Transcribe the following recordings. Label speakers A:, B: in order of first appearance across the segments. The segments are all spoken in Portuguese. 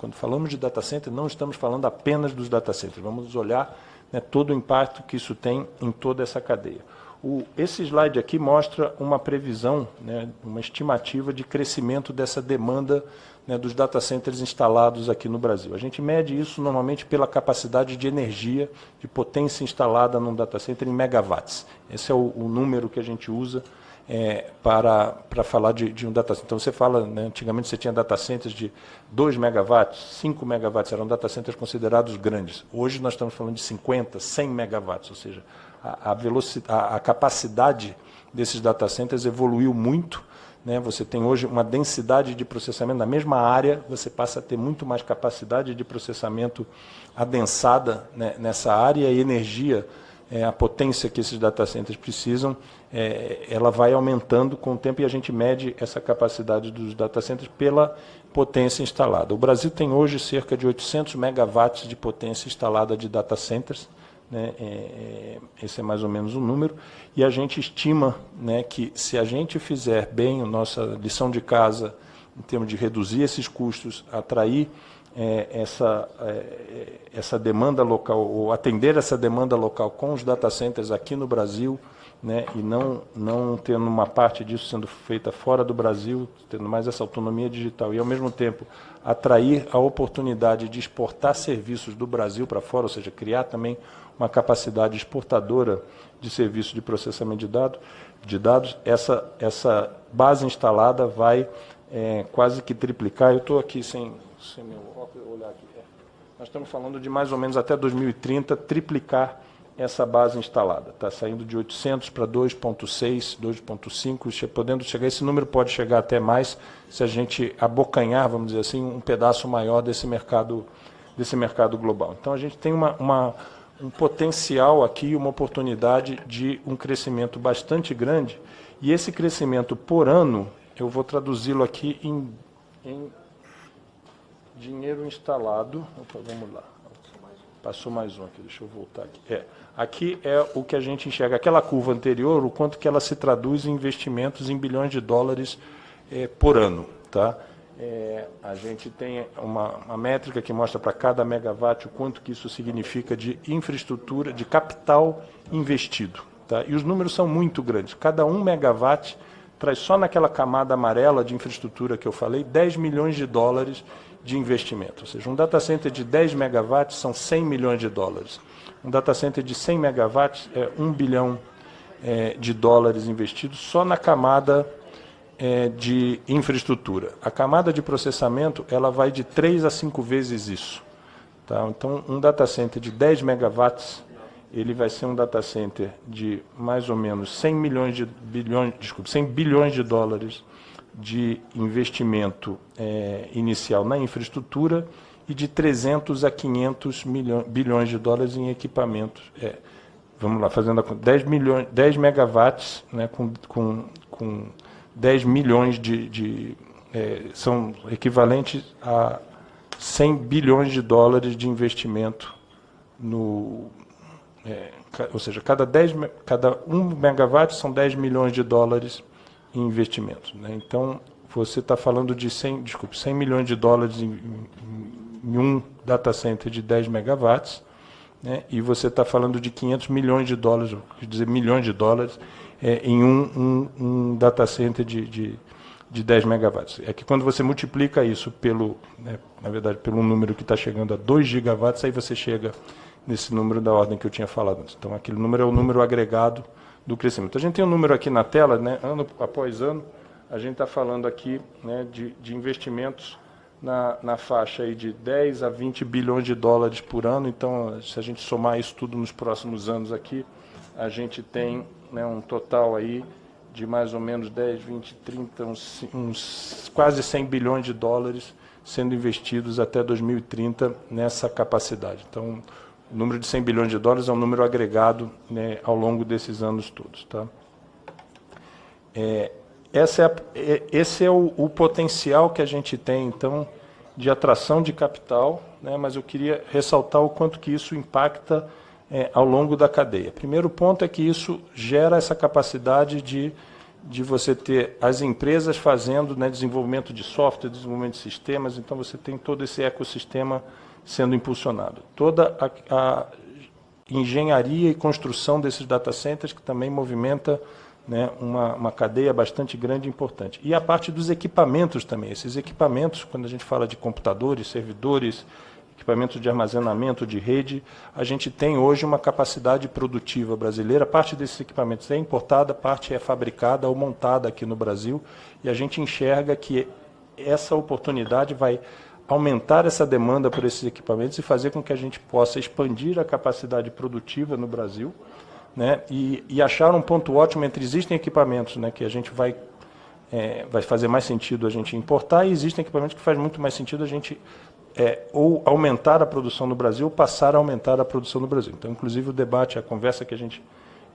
A: Quando falamos de data center, não estamos falando apenas dos data centers, vamos olhar, né, todo o impacto que isso tem em toda essa cadeia. Esse slide aqui mostra uma previsão, né, uma estimativa de crescimento dessa demanda, né, dos data centers instalados aqui no Brasil. A gente mede isso normalmente pela capacidade de energia, de potência instalada num data center em megawatts. Esse é o número que a gente usa para falar de um data center. Então, você fala, né, antigamente você tinha data centers de 2 megawatts, 5 megawatts, eram data centers considerados grandes. Hoje nós estamos falando de 50, 100 megawatts, ou seja, a capacidade desses data centers evoluiu muito, né? Você tem hoje uma densidade de processamento, na mesma área você passa a ter muito mais capacidade de processamento adensada, né, nessa área, e energia, a potência que esses data centers precisam, ela vai aumentando com o tempo, e a gente mede essa capacidade dos data centers pela potência instalada. O Brasil tem hoje cerca de 800 megawatts de potência instalada de data centers, né? Esse é mais ou menos o número, e a gente estima, né, que se a gente fizer bem a nossa lição de casa, em termos de reduzir esses custos, atrair essa demanda local, ou atender essa demanda local com os data centers aqui no Brasil, né, e não tendo uma parte disso sendo feita fora do Brasil, tendo mais essa autonomia digital, e ao mesmo tempo atrair a oportunidade de exportar serviços do Brasil para fora, ou seja, criar também uma capacidade exportadora de serviços de processamento de dados, essa base instalada vai quase que triplicar. Eu estou aqui sem meu óculos, olhar aqui. Nós estamos falando de mais ou menos até 2030 triplicar essa base instalada. Está saindo de 800 para 2,6, 2,5, podendo chegar, esse número pode chegar até mais se a gente abocanhar, vamos dizer assim, um pedaço maior desse mercado global. Então, a gente tem um potencial aqui, uma oportunidade de um crescimento bastante grande, e esse crescimento por ano, eu vou traduzi-lo aqui em dinheiro instalado. Opa, vamos lá. Passou mais um aqui, deixa eu voltar aqui. Aqui é o que a gente enxerga, aquela curva anterior, o quanto que ela se traduz em investimentos em bilhões de dólares por ano. Tá? A gente tem uma métrica que mostra para cada megawatt o quanto que isso significa de infraestrutura, de capital investido. Tá? E os números são muito grandes. Cada 1 megawatt traz só naquela camada amarela de infraestrutura que eu falei, 10 milhões de dólares de investimento. Ou seja, um data center de 10 megawatts são 100 milhões de dólares. Um data center de 100 megawatts é 1 bilhão de dólares investidos só na camada de infraestrutura. A camada de processamento, ela vai de 3 a 5 vezes isso. Tá? Então, um data center de 10 megawatts, ele vai ser um data center de mais ou menos 100 bilhões de dólares de investimento inicial na infraestrutura e de 300 a 500 bilhões de dólares em equipamentos. Vamos lá, fazendo a conta, 10 megawatts, né, com 10 milhões são equivalentes a 100 bilhões de dólares de investimento ou seja, cada 1 megawatt são 10 milhões de dólares em investimentos. Né? Então, você está falando de 100 milhões de dólares em um data center de 10 megawatts, né? E você está falando de 500 milhões de dólares, quer dizer, milhões de dólares, em um data center de 10 megawatts. É que quando você multiplica isso na verdade, pelo número que está chegando a 2 gigawatts, aí você chega nesse número da ordem que eu tinha falado antes. Então, aquele número é o número agregado do crescimento. A gente tem um número aqui na tela, né, ano após ano, a gente está falando aqui, né, de investimentos na faixa aí de 10 a 20 bilhões de dólares por ano. Então, se a gente somar isso tudo nos próximos anos aqui, a gente tem, né, um total aí de mais ou menos 10, 20, 30, uns quase 100 bilhões de dólares sendo investidos até 2030 nessa capacidade. Então, o número de 100 bilhões de dólares é um número agregado, né, ao longo desses anos todos. Tá? Esse é o potencial que a gente tem, então, de atração de capital, né, mas eu queria ressaltar o quanto que isso impacta ao longo da cadeia. Primeiro ponto é que isso gera essa capacidade de de você ter as empresas fazendo, né, desenvolvimento de software, desenvolvimento de sistemas, então você tem todo esse ecossistema sendo impulsionado. Toda a engenharia e construção desses data centers, que também movimenta, né, uma cadeia bastante grande e importante. E a parte dos equipamentos também. Esses equipamentos, quando a gente fala de computadores, servidores, equipamentos de armazenamento, de rede, a gente tem hoje uma capacidade produtiva brasileira. Parte desses equipamentos é importada, parte é fabricada ou montada aqui no Brasil, e a gente enxerga que essa oportunidade vai aumentar essa demanda por esses equipamentos e fazer com que a gente possa expandir a capacidade produtiva no Brasil, né, e achar um ponto ótimo entre existem equipamentos, né, que a gente vai fazer mais sentido a gente importar, e existem equipamentos que faz muito mais sentido a gente ou aumentar a produção no Brasil, ou passar a aumentar a produção no Brasil. Então, inclusive, o debate, a conversa que a gente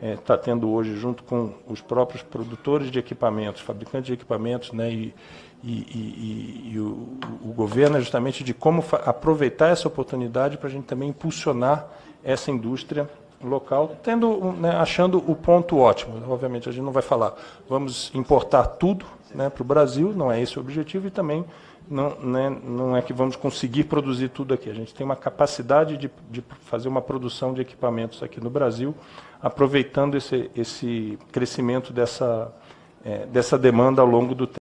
A: está tendo hoje junto com os próprios produtores de equipamentos, fabricantes de equipamentos, né, e o governo é justamente de como aproveitar essa oportunidade para a gente também impulsionar essa indústria local, achando o ponto ótimo. Obviamente, a gente não vai falar, vamos importar tudo, né, para o Brasil, não é esse o objetivo, e também não é que vamos conseguir produzir tudo aqui. A gente tem uma capacidade de fazer uma produção de equipamentos aqui no Brasil, aproveitando esse crescimento dessa demanda ao longo do tempo.